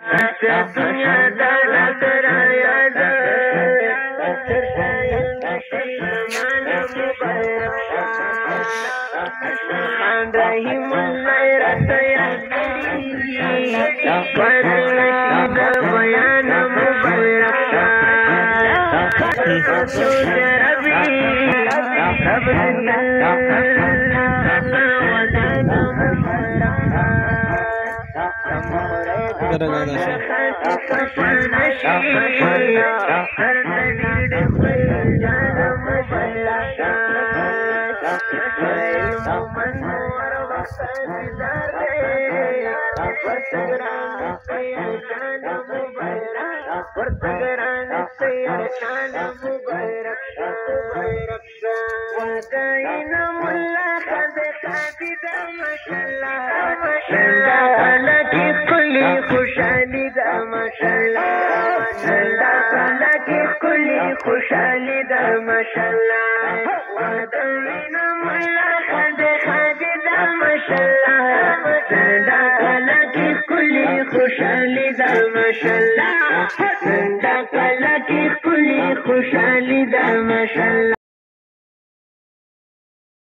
दुनिया दादा तेरा याद रही मुल्ला बयान खुशाली दा माशाल्लाह की कुली खुशाली दा माशाल्लाह वादना मुल्ला खादी दा माशाल्लाह कला की कुली खुशाली दा माशाल्लाह कला की कुली खुशाली दा माशाल्लाह।